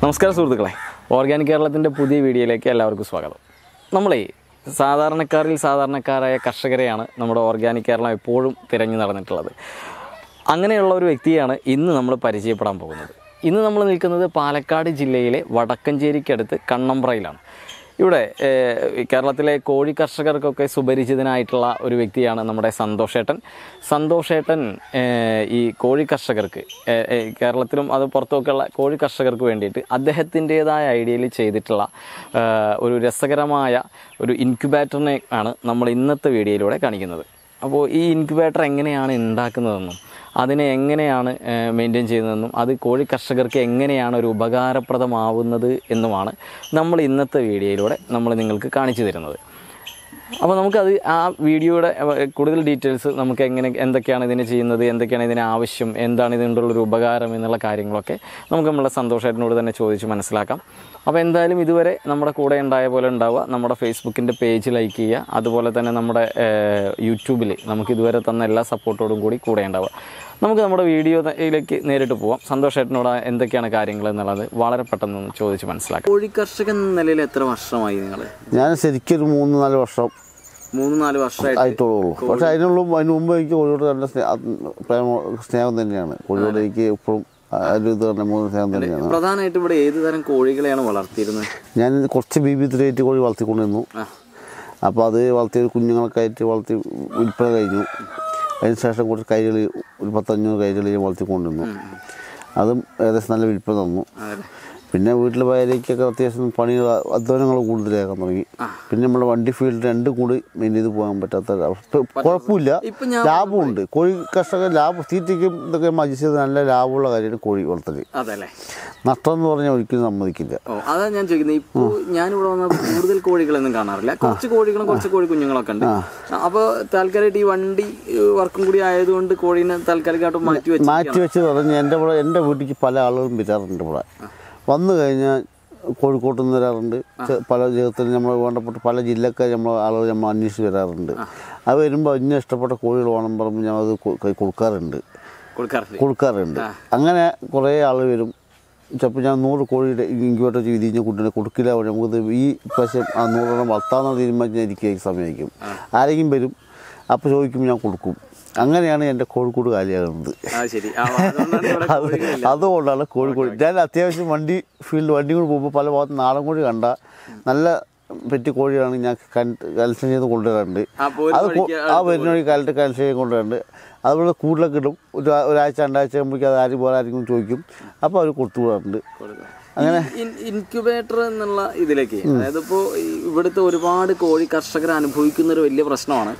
നമസ്കാരം സുഹൃത്തുക്കളെ, ഓർഗാനിക് കേരളത്തിൻ്റെ പുതിയ വീഡിയോയിലേക്ക് എല്ലാവർക്കും സ്വാഗതം. നമ്മളെ സാധാരണക്കാരായ കർഷകരെയാണ് നമ്മുടെ ഓർഗാനിക് കേരളം എപ്പോഴും തിരഞ്ഞു നടന്നിട്ടുള്ളത്. അങ്ങനെയുള്ള ഒരു വ്യക്തിയാണ് ഇന്ന് നമ്മൾ പരിചയപ്പെടാൻ പോകുന്നത്. ഇന്ന് നമ്മൾ നിൽക്കുന്നത് പാലക്കാട് ജില്ലയിലെ വടക്കഞ്ചേരിക്കടുത്ത് കണ്ണമ്പ്രയിലാണ്. ഇവിടെ കേരളത്തിലെ കോഴി കർഷകർക്കൊക്കെ സുപരിചിതനായിട്ടുള്ള ഒരു വ്യക്തിയാണ് നമ്മുടെ സന്തോഷേട്ടൻ. ഈ കോഴി കർഷകർക്ക് കേരളത്തിലും അത് പുറത്തുമൊക്കെയുള്ള കോഴി കർഷകർക്ക് വേണ്ടിയിട്ട് അദ്ദേഹത്തിൻ്റേതായ ഐഡിയയിൽ ചെയ്തിട്ടുള്ള ഒരു രസകരമായ ഒരു ഇൻക്യുബേറ്ററിനെ ആണ് നമ്മൾ ഇന്നത്തെ വീഡിയോയിലൂടെ കാണിക്കുന്നത്. അപ്പോൾ ഈ ഇൻക്യുബേറ്റർ എങ്ങനെയാണ് ഉണ്ടാക്കുന്നതെന്നും അതിനെ എങ്ങനെയാണ് മെയിൻറ്റെയിൻ ചെയ്യുന്നതെന്നും അത് കോഴി കർഷകർക്ക് എങ്ങനെയാണ് ഒരു ഉപകാരപ്രദമാവുന്നത് എന്നുമാണ് നമ്മൾ ഇന്നത്തെ വീഡിയോയിലൂടെ നമ്മൾ നിങ്ങൾക്ക് കാണിച്ചു തരുന്നത്. അപ്പോൾ നമുക്കത് ആ വീഡിയോയുടെ കൂടുതൽ ഡീറ്റെയിൽസ് നമുക്ക് എന്തൊക്കെയാണ് ഇതിന് ചെയ്യുന്നത്, എന്തൊക്കെയാണ് ഇതിന് ആവശ്യം, എന്താണ് ഇതിനുള്ളൊരു ഉപകാരം എന്നുള്ള കാര്യങ്ങളൊക്കെ നമുക്ക് നമ്മളെ സന്തോഷേട്ടനോട് തന്നെ ചോദിച്ച് മനസ്സിലാക്കാം. അപ്പോൾ എന്തായാലും ഇതുവരെ നമ്മുടെ കൂടെ ഉണ്ടായ പോലെ ഉണ്ടാവുക, നമ്മുടെ ഫേസ്ബുക്കിൻ്റെ പേജ് ലൈക്ക് ചെയ്യുക, അതുപോലെ തന്നെ നമ്മുടെ യൂട്യൂബിൽ നമുക്ക് ഇതുവരെ തന്ന എല്ലാ സപ്പോർട്ടോടും കൂടെ ഉണ്ടാവുക. നമുക്ക് നമ്മുടെ വീഡിയോയിലേക്ക് നേരിട്ട് പോവാം. സന്തോഷേട്ടനോട് എന്തൊക്കെയാണ് കാര്യങ്ങൾ എന്നുള്ളത് വളരെ പെട്ടെന്ന് ചോദിച്ച് മനസ്സിലാക്കാം. കോഴി കർഷകൻ എന്ന നിലയിൽ എത്ര വർഷമായി നിങ്ങൾ? ഞാൻ ശരിക്കും ഒരു 3-4 വർഷം 3-4 വർഷമായിട്ടുള്ളൂ. പക്ഷെ അതിന് മുമ്പ് എനിക്ക് കോഴിയോട് നല്ല സ്നേഹം തന്നെയാണ്. കോഴിയോട് എനിക്ക് ഇപ്പോഴും സ്നേഹം തന്നെയാണ്. പ്രധാനമായിട്ടും ഇവിടെ ഏത് തരം കോഴികളെയാണ് വളർത്തിയിരുന്നത്? ഞാൻ കുറച്ച് BB3 കോഴി വളർത്തിക്കൊണ്ടിരുന്നു. അപ്പോൾ അത് വളർത്തിയ കുഞ്ഞുങ്ങളൊക്കെ ആയിട്ട് വളർത്തി വിൽപ്പന കഴിഞ്ഞു. അതിനുശേഷം കുറച്ച് കൈകൾ ഒരു 10-500 കൈകൾ വളർത്തിക്കൊണ്ടിരുന്നു. അതും ഏകദേശം നല്ല വിൽപ്പന തന്നു. പിന്നെ വീട്ടിൽ വയലേക്കൊക്കെ അത്യാവശ്യം പണികൾ അധ്വാനങ്ങൾ കൂടുതലാക്കാൻ തുടങ്ങി. പിന്നെ നമ്മുടെ വണ്ടി ഫീൽഡ് രണ്ടും കൂടി മെയിൻ ചെയ്ത് പോകാൻ പറ്റാത്ത കുഴപ്പമില്ല, ലാഭമുണ്ട്. കോഴി കർഷകർ തീറ്റയ്ക്കും ഇതൊക്കെ മജിച്ച് നല്ല ലാഭമുള്ള കാര്യമാണ് കോഴി വളർത്തൽ. നഷ്ടം എന്ന് പറഞ്ഞാൽ ഒരിക്കലും സമ്മതിക്കില്ല. അതാ ഞാൻ ചോദിക്കുന്നത്. ഇപ്പോൾ ഞാനിവിടെ വന്നപ്പോൾ കൂടുതൽ കോഴികളൊന്നും കാണാറില്ല. കുറച്ച് കോഴികളും കുറച്ച് കോഴി കുഞ്ഞുങ്ങളൊക്കെ ഉണ്ട്. അപ്പോൾ താൽക്കാലികമായിട്ട് ഈ വണ്ടി വർക്കും കൂടി ആയതുകൊണ്ട് കോഴീനെ താൽക്കാലികമായിട്ട് മാറ്റി വെച്ച് പറഞ്ഞ് എൻ്റെ വീട്ടിലേക്ക് പല ആളുകളും വരാറുണ്ട്. ഇവിടെ വന്നു കഴിഞ്ഞാൽ കോഴിക്കോട്ട് നിന്ന് വരാറുണ്ട്. പല ജീവിതത്തിൽ നമ്മൾ വേണ്ടപ്പെട്ട പല ജില്ലക്കാർ ആളുകൾ നമ്മൾ അന്വേഷിച്ച് വരാറുണ്ട്. അത് വരുമ്പോൾ ഇന്ന ഇഷ്ടപ്പെട്ട കോഴികൾ വേണം പറയുമ്പോൾ ഞാൻ അത് കൊടുക്കാറുണ്ട്. അങ്ങനെ കുറേ ആൾ വരും. ചിലപ്പോൾ ഞാൻ 100 കോഴിയുടെ ഇൻക്യുബേറ്റർ വിരിഞ്ഞ കുട്ടീനെ കൊടുക്കില്ല. നമുക്കത് ഈ പ്രാവശ്യം ആ 100 വളർത്താമെന്ന് തീരുമാനിച്ചാൽ എനിക്ക് സമയമായിരിക്കും. ആരെങ്കിലും വരും, അപ്പോൾ ചോദിക്കും, ഞാൻ കൊടുക്കും. അങ്ങനെയാണ് എൻ്റെ കോഴിക്കോട് കാലിയാകുന്നത്. അതുകൊണ്ടാണ് കോഴിക്കോട്. ഞാൻ അത്യാവശ്യം വണ്ടി കൂടി പോകുമ്പോൾ പല ഭാഗത്ത് നാടൻ കോഴി കണ്ട നല്ല പെറ്റി കോഴിയാണ് ഞാൻ കലക്ഷൻ ചെയ്ത് കൊണ്ടുവരാറുണ്ട്. അത് ആ വരുന്ന വഴി കലക്ഷൻ ചെയ്ത് കൊണ്ടുവരാറുണ്ട്. അതുപോലെ കൂടുതലൊക്കെ ഇടും. ഒരാഴ്ച 2 ആഴ്ച ആകുമ്പോഴേക്കും അത് ആരെങ്കിലും ചോദിക്കും. അപ്പോൾ അവർ കൊടുത്തു വിടാറുണ്ട്. അങ്ങനെ ഇൻക്യുബേറ്റർ എന്നുള്ള ഇതിലേക്ക്, അതായത് ഇപ്പോൾ ഇവിടുത്തെ ഒരുപാട് കോഴി കർഷകർ അനുഭവിക്കുന്ന ഒരു വലിയ പ്രശ്നമാണ്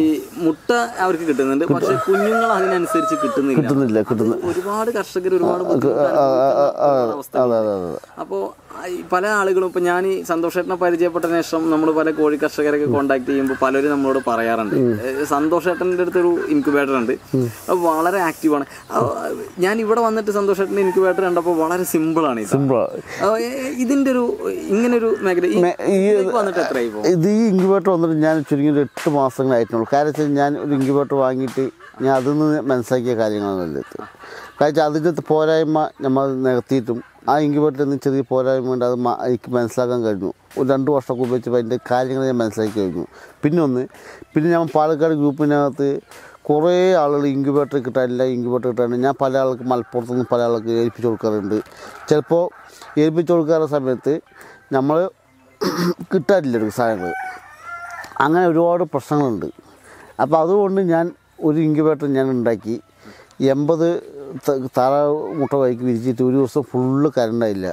ഈ മുട്ട അവർക്ക് കിട്ടുന്നുണ്ട്, പക്ഷെ കുഞ്ഞുങ്ങൾ അതിനനുസരിച്ച് കിട്ടുന്നില്ല. ഒരുപാട് കർഷകർ ഒരുപാട് അവസ്ഥ. അപ്പോൾ പല ആളുകളും ഇപ്പോൾ ഞാൻ ഈ സന്തോഷേട്ടനെ പരിചയപ്പെട്ടതിന് ശേഷം നമ്മൾ പല കോഴി കർഷകരൊക്കെ കോൺടാക്ട് ചെയ്യുമ്പോൾ പലരും നമ്മളോട് പറയാറുണ്ട്, സന്തോഷേട്ടൻ്റെ അടുത്തൊരു ഇൻക്യുബേറ്റർ ഉണ്ട്, അത് വളരെ ആക്റ്റീവാണ്. ഞാൻ ഇവിടെ വന്നിട്ട് സന്തോഷേട്ടൻ്റെ ഇൻക്യുബേറ്റർ കണ്ടപ്പോൾ വളരെ സിമ്പിളാണ്. ഇതിന്റെ ഒരു ഇങ്ങനൊരു മേഖല വന്നിട്ട് എത്രയായി? ഇത് ഈ ഇൻക്യുബേറ്റർ വന്നിട്ട് ഞാൻ ചുരുങ്ങിയത് 8 മാസങ്ങളായിട്ടുള്ളൂ. കാരണം ഞാൻ ഒരു ഇൻക്യുബേറ്റർ വാങ്ങിയിട്ട് ഞാൻ അതിൽ നിന്ന് മനസ്സിലാക്കിയ കാര്യങ്ങളാണ്. കാരണം അതിൻ്റെ പോരായ്മ നമ്മൾ നികത്തിയിട്ടും ആ ഇൻക്യുബേറ്ററിൽ നിന്ന് ചെറിയ പോരായ്മ ഉണ്ട്. അത് എനിക്ക് മനസ്സിലാക്കാൻ കഴിഞ്ഞു. ഒരു 2 വർഷമൊക്കെ ഉപയോഗിച്ചപ്പോൾ അതിൻ്റെ കാര്യങ്ങൾ ഞാൻ മനസ്സിലാക്കി കഴിഞ്ഞു. പിന്നെ ഞാൻ പാലക്കാട് ഗ്രൂപ്പിനകത്ത് കുറേ ആളുകൾ ഇൻക്യുബേറ്റർ കിട്ടാനില്ല. ഞാൻ പല ആൾക്ക് മലപ്പുറത്തുനിന്ന് പല ആൾക്ക് ഏൽപ്പിച്ച് കൊടുക്കാറുണ്ട്. ചിലപ്പോൾ ഏൽപ്പിച്ച് കൊടുക്കാറുള്ള സമയത്ത് നമ്മൾ കിട്ടാനില്ല സാധനങ്ങൾ. അങ്ങനെ ഒരുപാട് പ്രശ്നങ്ങളുണ്ട്. അപ്പോൾ അതുകൊണ്ട് ഞാൻ ഒരു ഇൻക്യുബേറ്റർ ഞാൻ ഉണ്ടാക്കി 80 താറാവ് മുട്ട വൈക്ക് വിരിച്ചിട്ട് ഒരു ദിവസം ഫുള്ള് കറണ്ടായില്ല.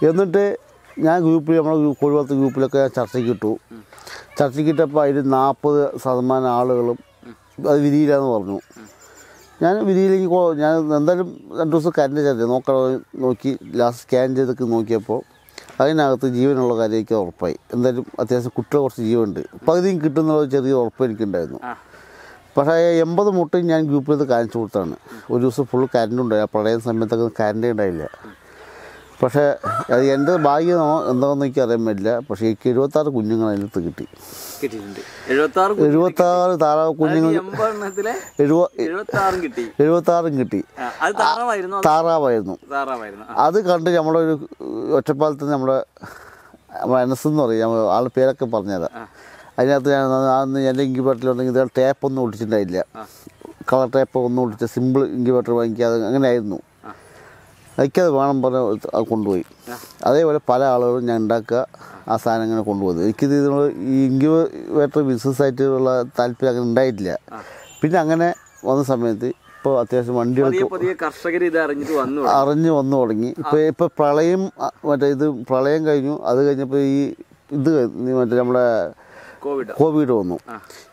എന്നിട്ട് ഞാൻ നമ്മുടെ കോഴി വളർത്തൽ ഗ്രൂപ്പിലൊക്കെ ചർച്ചയ്ക്കിട്ടപ്പോൾ അതിൽ 40% ആളുകളും അത് വിരിയില്ലാന്ന് പറഞ്ഞു. ഞാൻ വിരിയിലേക്ക് ഞാൻ എന്തായാലും 2 ദിവസം കറണ്ട് നോക്കി ലാസ്റ്റ് സ്കാൻ ചെയ്തൊക്കെ നോക്കിയപ്പോൾ അതിനകത്ത് ജീവനുള്ള കാര്യമൊക്കെ ഉറപ്പായി. എന്തായാലും അത്യാവശ്യം കുട്ടികൾ കുറച്ച് ജീവനുണ്ട്. പകുതിയും കിട്ടുന്നുള്ള ചെറിയ ഉറപ്പ് എനിക്കുണ്ടായിരുന്നു. പക്ഷേ 80 മുട്ടയും ഞാൻ ഗ്രൂപ്പിൽ നിന്ന് കാണിച്ചു കൊടുത്താണ്. ഒരു ദിവസം ഫുൾ കറണ്ട് ഉണ്ടായി. പ്രളയ സമയത്തൊക്കെ കറണ്ടേ ഉണ്ടായില്ല. പക്ഷേ അത് എൻ്റെ ഭാഗ്യമോ എന്താണെന്ന് എനിക്ക് അറിയാൻ പറ്റില്ല. പക്ഷേ എനിക്ക് 76 കുഞ്ഞുങ്ങൾ അതിനകത്ത് കിട്ടി. കിട്ടിയിട്ടുണ്ട്. 76 താറാവ് കുഞ്ഞുങ്ങൾ 76 കിട്ടി. താറാവായിരുന്നു. അത് കണ്ട് നമ്മുടെ ഒരു ഒറ്റപ്പാലത്ത് നമ്മുടെ മനസ്സെന്ന് പറയും, ആൾ പേരൊക്കെ പറഞ്ഞുതരാം. അതിനകത്ത് ഞാൻ അന്ന് എൻ്റെ ഇൻക്യുബേറ്ററിലുണ്ടെങ്കിൽ ഇതേ ടേപ്പൊന്നും ഒട്ടിച്ചിട്ടുണ്ടായില്ല. കളർ ടേപ്പ് ഒന്നും ഒട്ടിച്ച സിമ്പിൾ ഇൻക്യുബേറ്റർ വാങ്ങിക്കാതെ അങ്ങനെയായിരുന്നു. എനിക്കത് വേണം പറഞ്ഞ് അത് കൊണ്ടുപോയി. അതേപോലെ പല ആളുകളും ഞാൻ ഉണ്ടാക്കുക ആ സാധനം അങ്ങനെ കൊണ്ടുപോകുന്നത്. എനിക്കിത് ഇതിനോട് ഈ ഇൻക്യുബേറ്റർ ബിസിനസ്സായിട്ടുള്ള താല്പര്യം അങ്ങനെ ഉണ്ടായിട്ടില്ല. പിന്നെ അങ്ങനെ വന്ന സമയത്ത് ഇപ്പോൾ അത്യാവശ്യം വണ്ടികൾക്ക് കർഷകർ ഇത് അറിഞ്ഞ് വന്നു തുടങ്ങി. ഇപ്പോൾ പ്രളയം പ്രളയം കഴിഞ്ഞു. അത് കഴിഞ്ഞപ്പോൾ ഇത് മറ്റേ നമ്മുടെ കോവിഡ് വന്നു.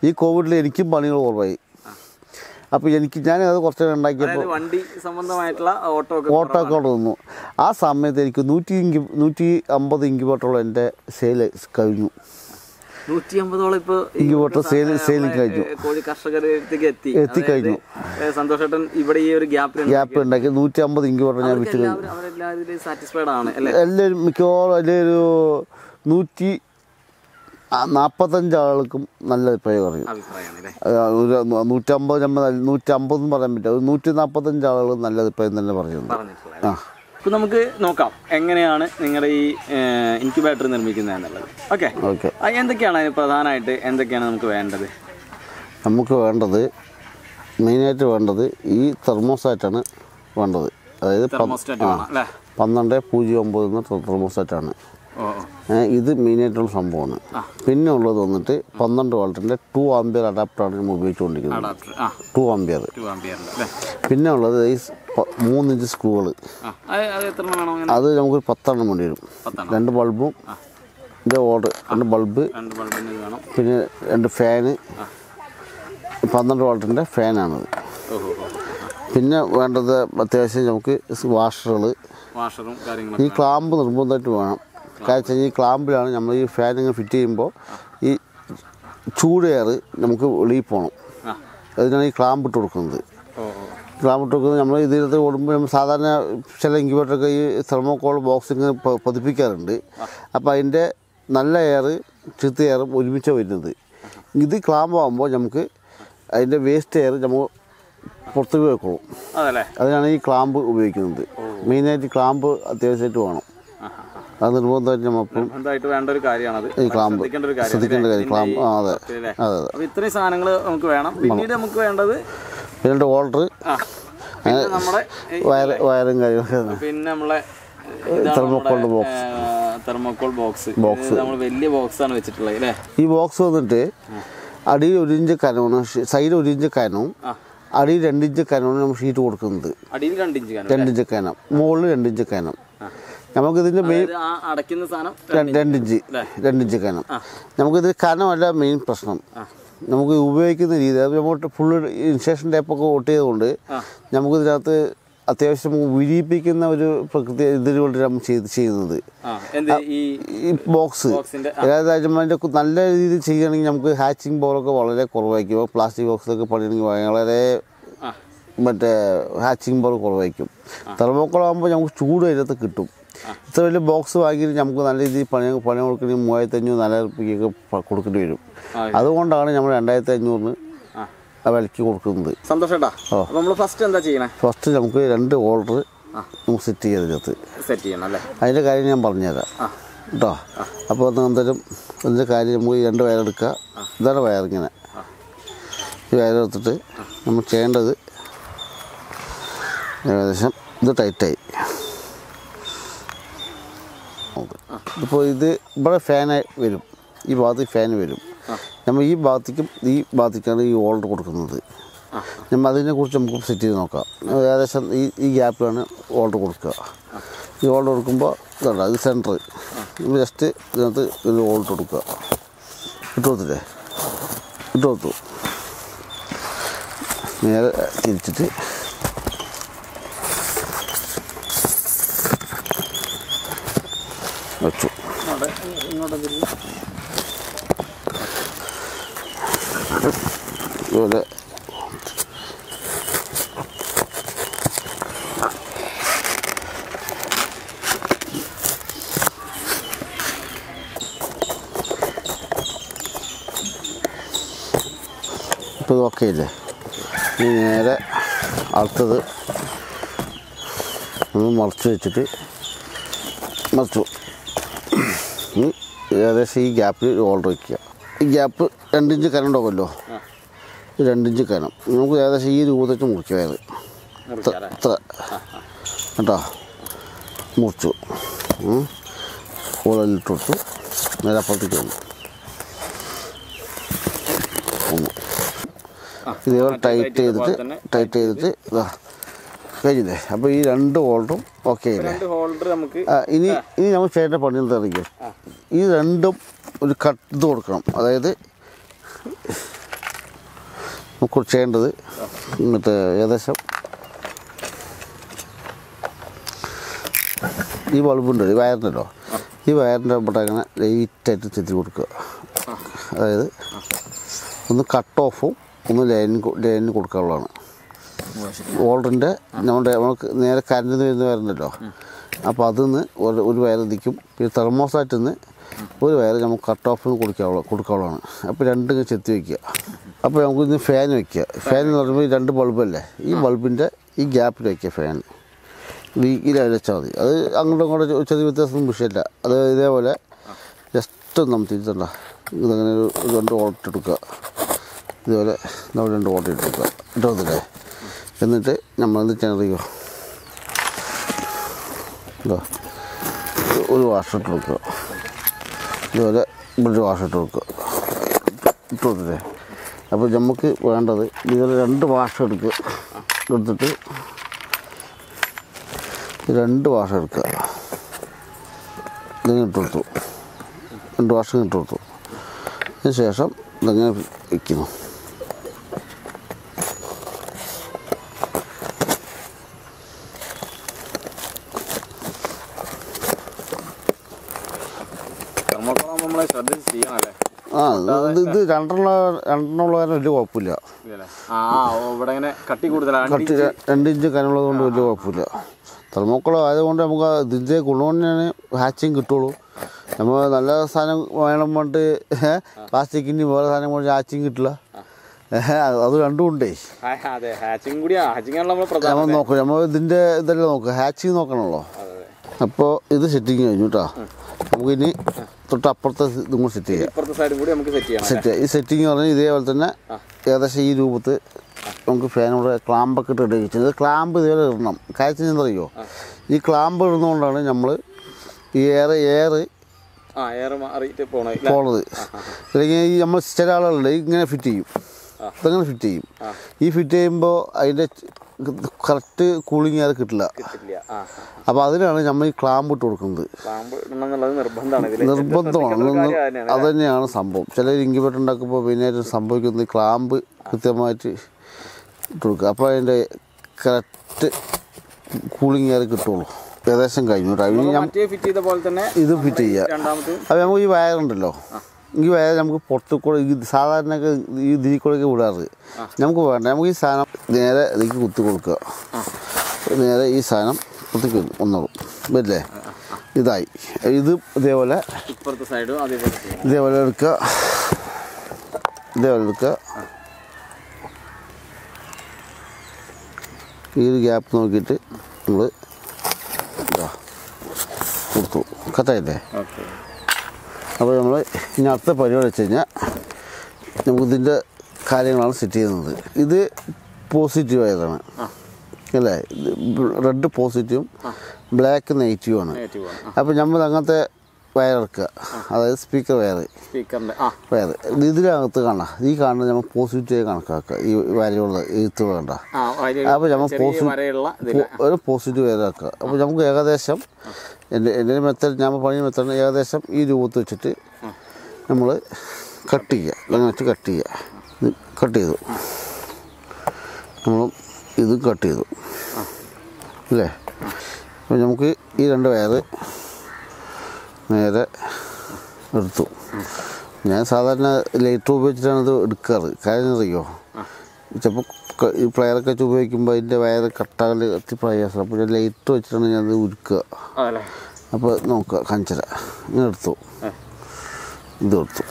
ഈ കോവിഡിൽ എനിക്കും പണികൾ കുറവായി. അപ്പോൾ ഞാനത് കുറച്ചൊക്കെ ഉണ്ടാക്കിയപ്പോൾ ഓട്ടോ ഒക്കെ വന്നു. ആ സമയത്ത് എനിക്ക് 150 ഇൻക്യുബേറ്ററോളം എൻ്റെ സെയിൽ കഴിഞ്ഞു. 150 ഇപ്പോൾ ഇൻക്യുബേറ്റർ സെയിലിംഗ് കഴിഞ്ഞു. എത്തിക്കഴിഞ്ഞു. സന്തോഷേട്ടൻ ഇവിടെ ഈ ഒരു ഗ്യാപ്പ് ഉണ്ടാക്കി 150 ഇൻക്യുബേറ്റർ ഞാൻ വിറ്റ് കഴിഞ്ഞു. എല്ലാവരും മിക്കവാറും അതിലൊരു 145 ആളുകൾക്കും നല്ല അഭിപ്രായം പറയും. 150 പറയാൻ പറ്റില്ല. 145 ആളുകൾ നല്ല അഭിപ്രായം തന്നെ പറയുന്നു. ഇപ്പം നമുക്ക് നോക്കാം എങ്ങനെയാണ് നിങ്ങളുടെ ഈ ഇൻക്യുബേറ്റർ നിർമ്മിക്കുന്നത് എന്നുള്ളത്. ഓക്കെ, എന്തൊക്കെയാണ് അതിന് പ്രധാനമായിട്ട് എന്തൊക്കെയാണ് നമുക്ക് വേണ്ടത്? നമുക്ക് വേണ്ടത് മെയിനായിട്ട് വേണ്ടത് ഈ തെർമോസാറ്റാണ് വേണ്ടത്. അതായത് 1209 തെർമോസാറ്റാണ്. ഇത് മെയിനായിട്ടുള്ള സംഭവമാണ്. പിന്നെ ഉള്ളത് വന്നിട്ട് 12 വോൾട്ടിൻ്റെ 2 ആംപിയർ അഡാപ്റ്ററാണ് നമ്മൾ ഉപയോഗിച്ചുകൊണ്ടിരിക്കുന്നത്. 2 ആംപിയർ. പിന്നെ ഉള്ളത് ഈ 3 ഇഞ്ച് സ്ക്രൂകൾ. അത് നമുക്കൊരു 10 എണ്ണം വേണ്ടി വരും. 2 ബൾബും ഓർഡർ 2 ബൾബ്, പിന്നെ 2 ഫാന്. 12 വോൾട്ടിൻ്റെ ഫാനാണത്. പിന്നെ വേണ്ടത് അത്യാവശ്യം നമുക്ക് വാഷറുകൾ. ഈ ക്ലാമ്പ് നിർബന്ധമായിട്ട് വേണം. കാരണം ഈ ക്ലാമ്പിലാണ് നമ്മൾ ഈ ഫാൻ ഇങ്ങനെ ഫിറ്റ് ചെയ്യുമ്പോൾ ഈ ചൂട് എയർ നമുക്ക് വെളിയിൽ പോകണം. അതിനാണ് ഈ ക്ലാമ്പ് ഇട്ട് കൊടുക്കുന്നത്. ക്ലാമ്പ് ഇട്ട് കൊടുക്കുന്നത് നമ്മൾ ഇതിനകത്ത് ഓടുമ്പോൾ നമ്മൾ സാധാരണ ചില ഇൻക്യുബേറ്ററൊക്കെ ഈ തെർമോകോൾ ബോക്സ് ഇങ്ങനെ പതിപ്പിക്കാറുണ്ട്. അപ്പോൾ അതിൻ്റെ നല്ല എയർ ചീത്ത എയറും ഒരുമിച്ച് വരുന്നത്. ഇത് ക്ലാമ്പ് ആകുമ്പോൾ നമുക്ക് അതിൻ്റെ വേസ്റ്റ് എയർ നമ്മൾ പുറത്തേക്ക് വെക്കണം. അതിനാണ് ഈ ക്ലാമ്പ് ഉപയോഗിക്കുന്നത്. മെയിനായിട്ട് ക്ലാമ്പ് അത്യാവശ്യമായിട്ട് വേണം. അത് നിർബന്ധമായിട്ട് നമ്മളിപ്പം വേണ്ട ഒരു കാര്യമാണ് ഈ ക്ലാമ്പ് ശ്രദ്ധിക്കേണ്ട കാര്യം. ക്ലാമ്പ് അതെ അതെ. ഇത്രയും സാധനങ്ങൾ നമുക്ക് വേണം. പിന്നീട് നമുക്ക് വേണ്ടത് പിന്നെ ഓൾഡർ, വയറും കാര്യങ്ങളൊക്കെ. പിന്നെ നമ്മളെ തെർമോകോൾ ബോക്സ് നമ്മൾ വലിയ ബോക്സാണ് വെച്ചിട്ടുള്ളത് അല്ലേ? ഈ ബോക്സ് വന്നിട്ട് അടിയിൽ 1 ഇഞ്ച് കനമാണ്, സൈഡ് 1 ഇഞ്ച് കനവും, അടിയിൽ 2 ഇഞ്ച് കനമാണ് നമ്മൾ ഷീറ്റ് കൊടുക്കുന്നത്. 2 ഇഞ്ച് കനം, മുകളിൽ 2 ഇഞ്ച് കനം. നമുക്കിതിൻ്റെ മെയിൻ 2 ഇഞ്ച് കനം. നമുക്കിത് കനമല്ല മെയിൻ പ്രശ്നം. നമുക്ക് ഉപയോഗിക്കുന്ന രീതി നമുക്ക് ഫുള്ള് ഇൻസുലേഷൻ ടൈപ്പൊക്കെ ഓട്ട് ചെയ്തുകൊണ്ട് നമുക്കിതിനകത്ത് അത്യാവശ്യം വിരിയിപ്പിക്കുന്ന ഒരു പ്രകൃതി ഇതിനുകൊണ്ട് നമ്മൾ ചെയ്യുന്നത്. ഈ ബോക്സ് അതായത് അതിൻ്റെ നല്ല രീതിയിൽ ചെയ്യുകയാണെങ്കിൽ നമുക്ക് ഹാച്ചിങ് ബോളൊക്കെ വളരെ കുറവായിരിക്കും. പ്ലാസ്റ്റിക് ബോക്സിലൊക്കെ പണിയണമെങ്കിൽ വളരെ ഹാച്ചിങ് ബോൾ കുറവായിരിക്കും. തെർമോക്കോളാകുമ്പോൾ നമുക്ക് ചൂട് അതിനകത്ത് കിട്ടും. ഇത്ര വലിയ ബോക്സ് വാങ്ങിയിട്ട് നമുക്ക് നല്ല രീതിയിൽ പണി കൊടുക്കണമെങ്കിൽ 3500-4000 രൂപയ്ക്കൊക്കെ കൊടുക്കേണ്ടി വരും. അതുകൊണ്ടാണ് നമ്മൾ 2500-ന് വിലയ്ക്ക് കൊടുക്കുന്നത്. സന്തോഷേട്ടാ, നമ്മൾ ഫസ്റ്റ് എന്താ ചെയ്യണേ? ഫസ്റ്റ് നമുക്ക് 2 ഓർഡർ നമുക്ക് സെറ്റ് ചെയ്യണം അല്ലേ? അതിൻ്റെ കാര്യം ഞാൻ പറഞ്ഞുതരാം കേട്ടോ. അപ്പോൾ എന്തായാലും അതിൻ്റെ കാര്യം നമുക്ക് 2 വയറെടുക്കുക. ഇതാണ് വയറിങ്ങനെ. ഈ വയറെടുത്തിട്ട് നമ്മൾ ചെയ്യേണ്ടത് ഏകദേശം ഇത് ടൈറ്റായി. ഇപ്പോൾ ഇത് ഇവിടെ ഫാനായി വരും. ഈ ഭാഗത്ത് ഫാൻ വരും. നമ്മൾ ഈ ഭാഗത്തേക്കാണ് ഈ ഓൾഡർ കൊടുക്കുന്നത്. നമ്മൾ അതിനെക്കുറിച്ച് നമുക്ക് സെറ്റ് ചെയ്ത് നോക്കാം. ഏകദേശം ഈ ഗ്യാപ്പിലാണ് ഓൾഡർ കൊടുക്കുക. ഈ ഓൾഡർ കൊടുക്കുമ്പോൾ ഇതാണ് ഇത് സെൻറ്റർ. നമ്മൾ ജസ്റ്റ് ഇതിനകത്ത് ഒരു ഓൾഡർ കൊടുക്കുക. ഇട്ട് കൊടുത്തു നേരെ തിരിച്ചിട്ട് വെച്ചു. ഇതുപോലെ ഇപ്പോൾ ഇത് ഓക്കെ ഇല്ലേ? ഇനി നേരെ അടുത്തത് ഒന്ന് മറച്ച് വെച്ചിട്ട് മറച്ചു. ഇനി ഏകദേശം ഈ ഗ്യാപ്പിൽ ഹോൾഡർ വയ്ക്കുക. ഈ ഗ്യാപ്പ് 2 ഇഞ്ച് കനം ഉണ്ടാവുമല്ലോ, 2 ഇഞ്ച് കനം നമുക്ക് ഏകദേശം ഈ രൂപത്തിൽ മുറിക്കുക. ഇത്ര കേട്ടോ മുറിച്ചു. ഹോളിലിട്ട് കൊടുത്തു. നേരെ അപ്പുറത്തേക്ക് വന്നു. ഇതേപോലെ ടൈറ്റ് ചെയ്തിട്ട് ഇതാ കഴിഞ്ഞില്ലേ? അപ്പോൾ ഈ 2 ഹോൾഡറും ഓക്കെ ആയില്ലേ? ഇനി നമ്മൾ ചെയ്യേണ്ട പണി എന്തായിരിക്കും? ഈ രണ്ടും ഒരു കട്ട് ഇത് കൊടുക്കണം. അതായത് നമുക്ക് ചെയ്യേണ്ടത് എന്നിട്ട് ഏകദേശം ഈ ബൾബുണ്ട്, ഈ വയറിൻ്റെല്ലോ, ഈ വയറിൻ്റെ അവിടെ അങ്ങനെ ലൈറ്റായിട്ട് ചെത്തി കൊടുക്കുക. അതായത് ഒന്ന് കട്ട് ഓഫും ഒന്ന് ലൈനിന് കൊടുക്കാനുള്ളതാണ്. ഹോൾഡറിൻ്റെ നമുക്ക് നേരെ കരണ്ടിൽ നിന്ന് വരുന്ന വയറുണ്ടല്ലോ, അപ്പോൾ അതിൽ നിന്ന് ഒരു വയർ നിൽക്കും. പിന്നെ തെർമോസാറ്റിൽ നിന്ന് ഒരു വയർ നമുക്ക് കട്ട് ഓഫിന് കൊടുക്കാനുള്ളതാണ്. അപ്പോൾ 2 ചെത്തി വയ്ക്കുക. അപ്പോൾ നമുക്ക് ഇന്ന് ഫാൻ വയ്ക്കുക. ഫാൻ എന്ന് പറയുമ്പോൾ ഈ 2 ബൾബല്ലേ, ഈ ബൾബിൻ്റെ ഈ ഗ്യാപ്പിൽ വയ്ക്കുക ഫാൻ. ഈ ലെവൽ വെച്ചാൽ മതി. അത് അങ്ങോട്ടും ഇങ്ങോട്ടും ചെറിയ വ്യത്യാസമൊന്നും വിഷയമില്ല. അത് ഇതേപോലെ ജസ്റ്റ് നമ്മൾ തിരിച്ചണ്ട, ഇതങ്ങനെ ഒരു 2 വോൾട്ട് എടുക്കുക. ഇതുപോലെ നമ്മൾ 2 വോൾട്ട് എടുക്കുക ഇട്ടതില്ലേ. എന്നിട്ട് നമ്മളെന്ത് ചെയ്യണറിയോ, ഒരു വാഷ് ഇട്ട് കൊടുക്കുക. ഇതുപോലെ ഒരു വാഷ് ഇട്ട് കൊടുക്കുക. ഇട്ട് കൊടുത്തില്ലേ? അപ്പോൾ നമുക്ക് വേണ്ടത് ഇതുപോലെ 2 വാഷ് എടുത്തിട്ട് 2 വാഷ് എടുക്കുക. ഇതിന് ഇട്ട് കൊടുത്തു. 2 വാഷ് ഇട്ട് കൊടുത്തു. അതിന് ശേഷം ഇതങ്ങനെ വയ്ക്കുന്നു. ഇത് 2 കാരണം വലിയ കുഴപ്പമില്ല. 2 ഇഞ്ച് കനമുള്ളത് കൊണ്ട് വലിയ കുഴപ്പമില്ല. തെർമോക്കോൾ ആയതുകൊണ്ട് നമുക്ക് ഇതിൻ്റെ ഗുണം തന്നെയാണ് ഹാച്ചിങ് കിട്ടുള്ളൂ. നമ്മൾ നല്ല സാധനം വേണം കൊണ്ട് പ്ലാസ്റ്റിക്കിൻ്റെ വേറെ സാധനം കൊണ്ട് ഹാച്ചിങ് കിട്ടില്ല. അത് രണ്ടും ഉണ്ടേ. നമ്മൾ നോക്കും, നമ്മൾ ഇതിൻ്റെ ഇതെല്ലാം നോക്കുക, ഹാച്ചിങ് നോക്കണമല്ലോ. അപ്പോൾ ഇത് സെറ്റിങ് കഴിഞ്ഞു കേട്ടോ. നമുക്കിനി തൊട്ടപ്പുറത്തെ ഇതും കൂടി സെറ്റ് ചെയ്യാം. ഈ സെറ്റിങ് പറഞ്ഞാൽ ഇതേപോലെ തന്നെ ഏകദേശം ഈ രൂപത്തിൽ നമുക്ക് ഫാനോട് ക്ലാമ്പൊക്കെ ഇട്ട് ഇടിക്കുന്നത്. ക്ലാമ്പ് ഇതേപോലെ ഇടണം. കാര്യം എന്തറിയോ, ഈ ക്ലാമ്പ് ഇടുന്നതുകൊണ്ടാണ് നമ്മൾ ഈ എയർ പോണത്. അല്ലെങ്കിൽ ഈ നമ്മൾ ചില ആളുകളുണ്ട് ഇങ്ങനെ ഫിറ്റ് ചെയ്യും, ഇതങ്ങനെ ഫിറ്റ് ചെയ്യും. ഈ ഫിറ്റ് ചെയ്യുമ്പോൾ അതിൻ്റെ കറക്റ്റ് കൂളിങ് അത് കിട്ടില്ല. അപ്പോൾ അതിനാണ് നമ്മൾ ഈ ക്ലാമ്പ് ഇട്ട് കൊടുക്കുന്നത്. നിർബന്ധമാണ്. അത് തന്നെയാണ് സംഭവം. ചില ഇൻക്യുബേറ്റർ ഉണ്ടാക്കുമ്പോൾ മെയിനായിട്ട് സംഭവിക്കുന്നത് ക്ലാമ്പ് കൃത്യമായിട്ട് ഇട്ട് കൊടുക്കുക. അപ്പോൾ അതിൻ്റെ കറക്റ്റ് കൂളിങ് അത് കിട്ടുള്ളൂ. ഏകദേശം കഴിഞ്ഞു കേട്ടോ. ഇത് ഫിറ്റ് ചെയ്യുക. അപ്പോൾ നമുക്ക് ഈ വയറുണ്ടല്ലോ, ഈ വയർ നമുക്ക് പുറത്ത് കൂടെ ഈ സാധാരണ ഈ ഇതിൽ കൂടെയൊക്കെ വിടാറ്. നമുക്ക് വേണ്ട, നമുക്ക് ഈ സാധനം നേരെ ഇതിലേക്ക് കുത്തി കൊടുക്കുക. നേരെ ഈ സാധനം കുത്തിക്ക് ഒന്നോളും വരില്ലേ? ഇതായി. ഇത് ഇതേപോലെ എടുക്കുക. ഈ ഒരു ഗ്യാപ്പ് നോക്കിയിട്ട് നമ്മൾ കൊടുത്തു. കത്തായില്ലേ? അപ്പോൾ നമ്മൾ ഇനി അടുത്ത പരിപാടി വെച്ച് കഴിഞ്ഞാൽ നമുക്കിതിൻ്റെ കാര്യങ്ങളാണ് സെറ്റ് ചെയ്യുന്നത്. ഇത് പോസിറ്റീവ് ആയതാണ് അല്ലേ? റെഡ് പോസിറ്റീവും ബ്ലാക്ക് നെഗറ്റീവുമാണ്. അപ്പോൾ നമ്മൾ അങ്ങനത്തെ വയറിറക്കുക, അതായത് സ്പീക്കർ വയർ. ഇതിനകത്ത് കാണാം, ഈ കാണുന്നത് നമ്മൾ പോസിറ്റീവ് കണക്കാക്കുക. ഈ വരയുള്ള എഴുത്ത് വേണ്ട. അപ്പോൾ നമ്മൾ ഒരു പോസിറ്റീവ് വയറാക്കുക. അപ്പോൾ നമുക്ക് ഏകദേശം എൻ്റെ മെത്തേഡ്, ഞാൻ പണി മെത്തേഡ് ഏകദേശം ഈ രൂപത്തിൽ വെച്ചിട്ട് നമ്മൾ കട്ട് ചെയ്യുക. അങ്ങനെ വെച്ച് കട്ട് ചെയ്തു. നമ്മൾ ഇത് കട്ട് ചെയ്തു അല്ലേ? അപ്പോൾ നമുക്ക് ഈ 2 വയർ നേരെ എടുത്തു. ഞാൻ സാധാരണ ലൈറ്റർ ഉപയോഗിച്ചിട്ടാണ് ഇത് എടുക്കാറ്. കാര്യം അറിയോ, ചിലപ്പോൾ ഈ പ്ലെയറൊക്കെ വെച്ച് ഉപയോഗിക്കുമ്പോൾ അതിൻ്റെ വയർ കട്ടാകൽ പ്രയാസം. അപ്പോൾ ഞാൻ ലൈറ്റർ വെച്ചിട്ടാണ് ഞാനത് ഉരുക്കുക. അപ്പോൾ നോക്കുക, കാണിച്ചര ഇങ്ങനെ എടുത്തു, ഇത് എടുത്തു.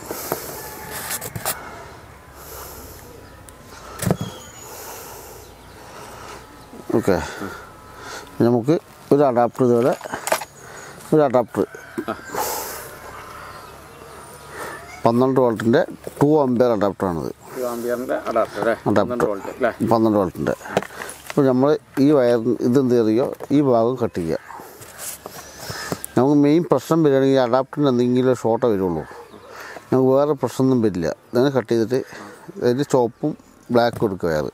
ഓക്കെ. നമുക്ക് ഒരു അഡാപ്റ്റർ ഇതുപോലെ ഒരു അഡാപ്റ്റർ 12 വോൾട്ടിൻ്റെ 2 ആംപിയർ അഡാപ്റ്ററാണിത്. അഡാപ്റ്റർ 12 വോൾട്ടിൻ്റെ. അപ്പോൾ നമ്മൾ ഈ ഇതെന്ത് ചെയ്യുക, ഈ ഭാഗം കട്ട് ചെയ്യുക. നമുക്ക് മെയിൻ പ്രശ്നം വരികയാണെങ്കിൽ അഡാപ്റ്ററിന് എന്തെങ്കിലും ഷോർട്ടേ വരുള്ളൂ. നമുക്ക് വേറെ പ്രശ്നമൊന്നും വരില്ല. ഇങ്ങനെ കട്ട് ചെയ്തിട്ട് അതിൽ ചോപ്പും ബ്ലാക്കും എടുക്കുക വയറ്.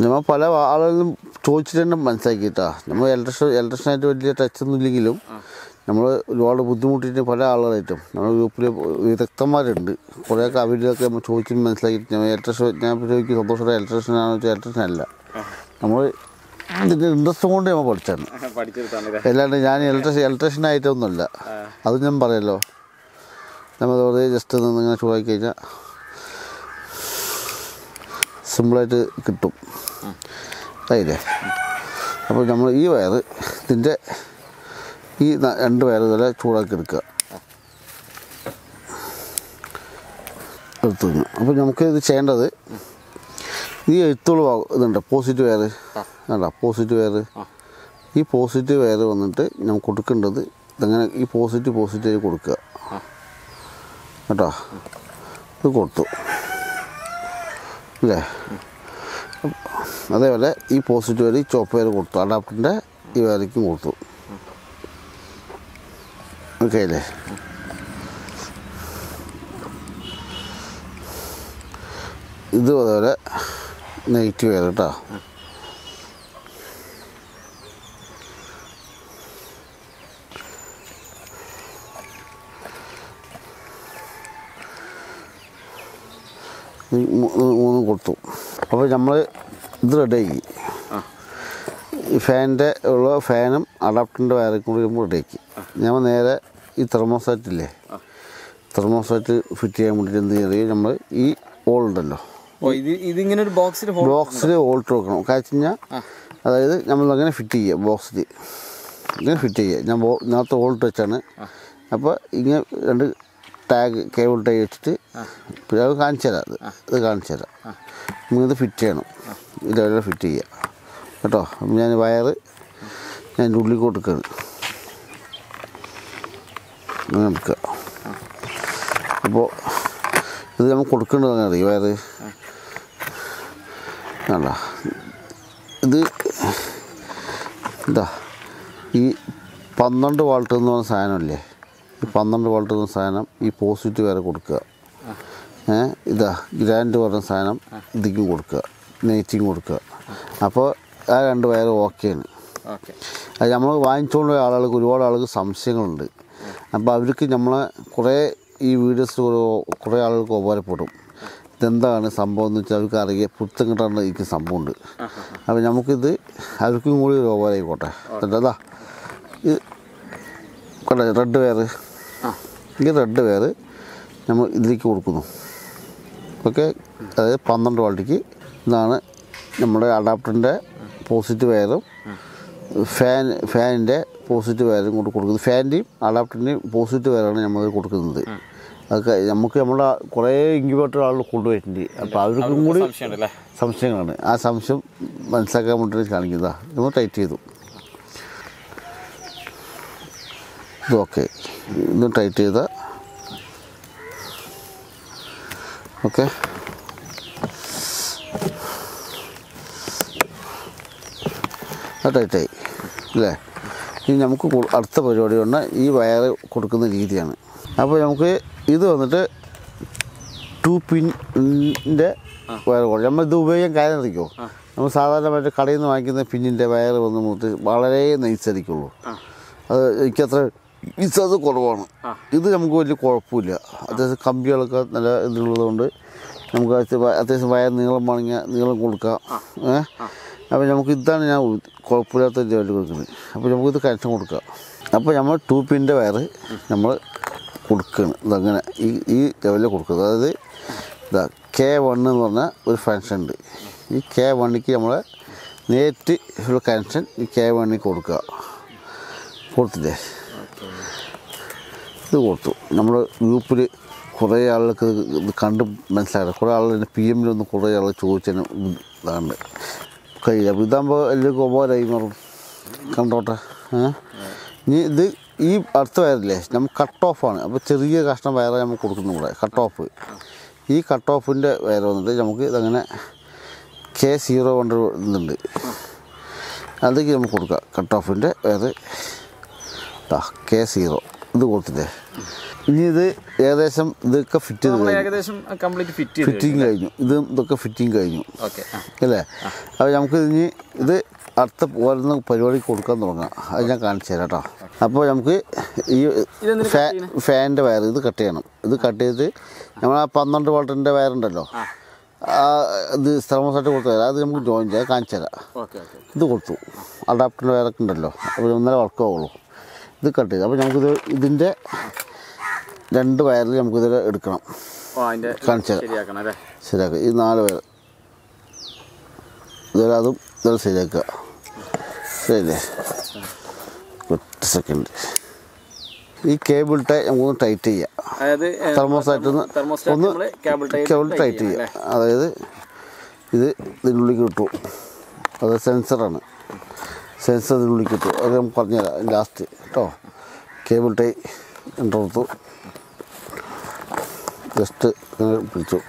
നമ്മൾ പല ആളുകളും ചോദിച്ചിട്ട് തന്നെ മനസ്സിലാക്കിയിട്ടാ. നമ്മൾ ഇലക്ട്രീഷ്യനായിട്ട് വലിയ ടച്ചൊന്നും ഇല്ലെങ്കിലും നമ്മൾ ഒരുപാട് ബുദ്ധിമുട്ടിയിട്ട് പല ആളുകളായിട്ടും നമ്മുടെ ഗ്രൂപ്പിൽ വിദഗ്ധന്മാരുണ്ട്. കുറേയൊക്കെ അവരിലൊക്കെ നമ്മൾ ചോദിച്ചിട്ട് മനസ്സിലാക്കിയിട്ട് ഞാൻ ചോദിക്കും സന്തോഷത്തോടെ ഇലക്ട്രീഷ്യനാണെന്ന് വെച്ചാൽ ഇലക്ട്രീഷ്യനല്ല. നമ്മൾ ഇതിൻ്റെ ഇൻട്രസ്റ്റ് കൊണ്ട് നമ്മൾ പഠിച്ചാണ്. അല്ലാണ്ട് ഞാൻ ഇലക്ട്രീഷ്യനായിട്ടൊന്നുമല്ല. അത് ഞാൻ പറയല്ലോ. നമ്മൾ വെറുതെ ജസ്റ്റ് ഇങ്ങനെ ചൂടാക്കി കഴിഞ്ഞാൽ സിമ്പിളായിട്ട് കിട്ടും. അതായില്ലേ. അപ്പോൾ നമ്മൾ ഈ വയറ് ഇതിൻ്റെ ഈ 2 വയറ് ഇതുപോലെ ചൂടാക്കി എടുക്കുക. എടുത്തു കഴിഞ്ഞു. അപ്പോൾ നമുക്ക് ഇത് ചെയ്യേണ്ടത് ഈ എഴുത്തുള്ള ഇതുണ്ട് പോസിറ്റീവ് വയറ്. അല്ല പോസിറ്റീവ് വയറ്. ഈ പോസിറ്റീവ് വയറ് വന്നിട്ട് നമുക്ക് കൊടുക്കേണ്ടത് ഇതങ്ങനെ ഈ പോസിറ്റീവ് കൊടുക്കുക കേട്ടോ. ഇത് കൊടുത്തു അല്ലേ. അതേപോലെ ഈ പോസിറ്റീവ് വയർ ഈ ചോപ്പ് വയർ കൊടുത്തു. അഡാപ്റ്ററിൻ്റെ ഈ വയറിക്കും കൊടുത്തു. ഓക്കെ അല്ലേ. ഇത് അതേപോലെ നെഗറ്റീവ് വയർ കേട്ടോ. മൂന്നും കൊടുത്തു. അപ്പോൾ നമ്മൾ ഇത് റെഡിയാക്കി. ഈ ഫാനിൻ്റെ ഉള്ള ഫാനും അഡാപ്റ്ററിൻ്റെ വയറും കൂടി നമ്മൾ റെഡിയാക്കി. നമ്മൾ നേരെ ഈ തെർമോസ്റ്റാറ്റില്ലേ, തെർമോസ്റ്റാറ്റ് ഫിറ്റ് ചെയ്യാൻ വേണ്ടിയിട്ട് എന്ത് ചെയ്യുക, നമ്മൾ ഈ ഹോൾ ഉണ്ടല്ലോ ഇതിങ്ങനെ ഒരു ബോക്സിൽ ഹോൾട്ട് വെക്കണം. കാര്യം കഴിഞ്ഞാൽ അതായത് നമ്മൾ അങ്ങനെ ഫിറ്റ് ചെയ്യുക. ബോക്സിൽ ഇങ്ങനെ ഫിറ്റ് ചെയ്യുക. ഞാൻ ഇതിനകത്ത് ഹോൾട്ട് വെച്ചാണ്. അപ്പോൾ ഇങ്ങനെ 2 കേബിൾ ടൈ വെച്ചിട്ട് പിന്നെ അത് കാണിച്ചു തരാം. ഇത് കാണിച്ചു തരാം. നമ്മളിത് ഫിറ്റ് ചെയ്യണം. ഇതേപോലെ ഫിറ്റ് ചെയ്യുക കേട്ടോ. അപ്പം ഞാൻ വയറ് ഞാൻ ഉള്ളിൽ കൊടുക്കുകയാണ്. അങ്ങനെ എടുക്കുക. അപ്പോൾ ഇത് നമുക്ക് കൊടുക്കേണ്ടത് അങ്ങനെ അറിയാം. വയറ് വേണ്ട. ഇത് ഇതാ ഈ 12 വോൾട്ട് എന്ന് പറഞ്ഞ സാധനമല്ലേ, ഈ 12 വോൾട്ട് എന്ന സാധനം ഈ പോസിറ്റീവ് വയറ് കൊടുക്കുക. ഇതാ ഗ്രാൻഡ് പറഞ്ഞ സാധനം ഇതിക്കും കൊടുക്കുക, നെഗറ്റീവും കൊടുക്കുക. അപ്പോൾ ആ 2 വയറ് ഓക്കെയാണ്. അത് നമ്മൾ വാങ്ങിച്ചുകൊണ്ട് പോയ ആളുകൾക്ക് ഒരുപാട് ആളുകൾക്ക് സംശയങ്ങളുണ്ട്. അപ്പോൾ അവർക്ക് നമ്മളെ കുറേ ഈ വീഡിയോസിൽ കുറേ ആളുകൾക്ക് ഉപകാരപ്പെടും. ഇതെന്താണ് സംഭവം എന്ന് വെച്ചാൽ അവർക്ക് അറിയാം. പുത്തം കിട്ടാണ്ട് എനിക്ക് സംഭവമുണ്ട്. അപ്പോൾ നമുക്കിത് അവർക്കും കൂടി ഒരു ഉപകാരമായിക്കോട്ടെ. അതാ ഇത് കണ്ടോ റെഡ് വയറ്. ഈ റെഡ് വയറ് നമ്മൾ ഇതിലേക്ക് കൊടുക്കുന്നു. ഓക്കെ. അതായത് 12 വോൾട്ടിക്ക് ഇതാണ് നമ്മുടെ അഡാപ്റ്ററിൻ്റെ പോസിറ്റീവ് വയറും ഫാനിൻ്റെ പോസിറ്റീവ് വയറും കൊണ്ട് കൊടുക്കുന്നത്. ഫാനിൻ്റെയും അഡാപ്റ്ററിൻ്റെയും പോസിറ്റീവ് വയറാണ് നമ്മൾ കൊടുക്കുന്നത്. അതൊക്കെ നമുക്ക് നമ്മുടെ കുറേ ഇൻക്യുബേറ്റർ ആളുകൾ കൊണ്ടുപോയിട്ടുണ്ട്. അപ്പോൾ അവർക്കും കൂടി സംശയങ്ങളാണ്. ആ സംശയം മനസ്സിലാക്കാൻ വേണ്ടിയിട്ട് കാണിക്കുന്നതാണ്. നമ്മൾ ടൈറ്റ് ചെയ്തു. ഇത് ഓക്കെ. ഇത് ടൈറ്റ് ചെയ്താൽ ഓക്കെ. അത് ടൈറ്റായി അല്ലേ. ഇനി നമുക്ക് അടുത്ത പരിപാടി കൊണ്ട് ഈ വയർ കൊടുക്കുന്ന രീതിയാണ്. അപ്പോൾ നമുക്ക് ഇത് വന്നിട്ട് 2 പിന്നിൻ്റെ വയർ കൊടുക്കും. നമ്മൾ ഇത് ഉപയോഗിക്കാൻ കാര്യം അറിയിക്കുമോ, നമ്മൾ സാധാരണ കടയിൽ നിന്ന് വാങ്ങിക്കുന്ന പിന്നിൻ്റെ വയർ വന്ന് മുത്ത് വളരെ നൈസായിരിക്കുള്ളൂ. അത് എനിക്കത്ര ഇത് കുറവാണ്. ഇത് നമുക്ക് വലിയ കുഴപ്പമില്ല. അത്യാവശ്യം കമ്പികളൊക്കെ നല്ല ഇതുള്ളതുകൊണ്ട് നമുക്ക് അത്യാവശ്യം വയർ നീളം വേണമെങ്കിൽ നീളം കൊടുക്കാം. അപ്പോൾ നമുക്ക് ഇതാണ് ഞാൻ കുഴപ്പമില്ലാത്ത ലെവലിൽ കൊടുക്കുന്നത്. അപ്പോൾ നമുക്കിത് കണക്ഷൻ കൊടുക്കാം. അപ്പോൾ നമ്മൾ 2 പിന്നിൻ്റെ വയർ നമ്മൾ കൊടുക്കുകയാണ്. ഇതങ്ങനെ ഈ ലെവലിൽ കൊടുക്കുന്നത്. അതായത് ഇതാ K1 എന്ന് പറഞ്ഞ ഒരു ഫങ്ഷൻ ഉണ്ട്. ഈ K1ക്ക് നമ്മൾ നേരിട്ട് ഉള്ള കണക്ഷൻ ഈ K1ക്ക് കൊടുക്കുക. കൊടുത്തില്ലേ, ഇത് കൊടുത്തു. നമ്മൾ ഗ്രൂപ്പിൽ കുറേ ആൾക്ക് ഇത് കണ്ട് മനസ്സിലാക്കണം. കുറേ ആൾ എൻ്റെ പി എമ്മിലൊന്ന് കുറേ ആൾ ചോദിച്ചതിന് ഇതാണ്ട് കഴിയില്ല. അപ്പോൾ ഇതാകുമ്പോൾ എല്ലാവർക്കും ഒബോരായി മാറും. കണ്ടോട്ടെ. ഇനി ഇത് ഈ അടുത്ത വയറില്ലേ നമുക്ക് കട്ട് ഓഫാണ്. അപ്പോൾ ചെറിയ കഷ്ണം വയറ് നമുക്ക് കൊടുക്കുന്നു കൂടെ കട്ട് ഓഫ്. ഈ കട്ട് ഓഫിൻ്റെ വയറ് വന്നിട്ട് നമുക്ക് ഇതങ്ങനെ K0 കൊണ്ട് ഇതുണ്ട്, അതൊക്കെ നമുക്ക് കൊടുക്കാം. കട്ട് ഓഫിൻ്റെ വയറ് K0 ഇത് കൊടുത്തില്ലേ. ഇനി ഇത് ഏകദേശം ഇതൊക്കെ ഫിറ്റ് ചെയ്ത് ഏകദേശം കംപ്ലീറ്റ് ഫിറ്റിങ് കഴിഞ്ഞു. ഇതൊക്കെ ഫിറ്റിങ് കഴിഞ്ഞു അല്ലേ. അപ്പോൾ നമുക്ക് ഇനി ഇത് അടുത്ത വരുന്ന പരിപാടിക്ക് കൊടുക്കാൻ തുടങ്ങാം. അത് ഞാൻ കാണിച്ചു തരാം കേട്ടോ. അപ്പോൾ നമുക്ക് ഈ ഫാനിൻ്റെ വയർ ഇത് കട്ട് ചെയ്യണം. ഇത് കട്ട് ചെയ്ത് നമ്മൾ ആ 12 വോൾട്ടിൻ്റെ വയറുണ്ടല്ലോ, ഇത് തെർമോസ്റ്റാറ്റ് കൊടുത്തു തരാം. അത് നമുക്ക് ജോയിൻ ചെയ്യാം, കാണിച്ചു തരാം. ഇത് കൊടുത്തു. അഡാപ്റ്ററിൻ്റെ വയറൊക്കെ ഉണ്ടല്ലോ, അപ്പോൾ ഒന്നര വർക്കാവുള്ളൂ. ഇത് കട്ട് ചെയ്ത് അപ്പോൾ നമുക്കിത് ഇതിൻ്റെ 2 വയറിൽ നമുക്കിത് എടുക്കണം. കാണിച്ചു തരാം. ശരിയാക്കുക. ഈ 4 വയർ ഇതുവരെ അതും ഇതുവരെ ശരിയാക്കുക. ശരിയല്ലേ. 1 സെക്കൻഡ്. ഈ കേബിൾ നമുക്കൊന്ന് ടൈറ്റ് ചെയ്യാം. തെർമോസ്റ്റാറ്റിൽ ഒന്ന് കേബിൾ ടൈറ്റ് ചെയ്യുക. അതായത് ഇത് ഇതിനുള്ളിൽ കിട്ടും. അത് സെൻസറാണ്. സെൻസർ ഇതിനുള്ളിൽ കിട്ടും. അത് നമുക്ക് പറഞ്ഞുതരാം ലാസ്റ്റ് കേട്ടോ. കേബിൾ ടൈ കൊടുത്തു. ജസ്റ്റ് പിടിച്ചു.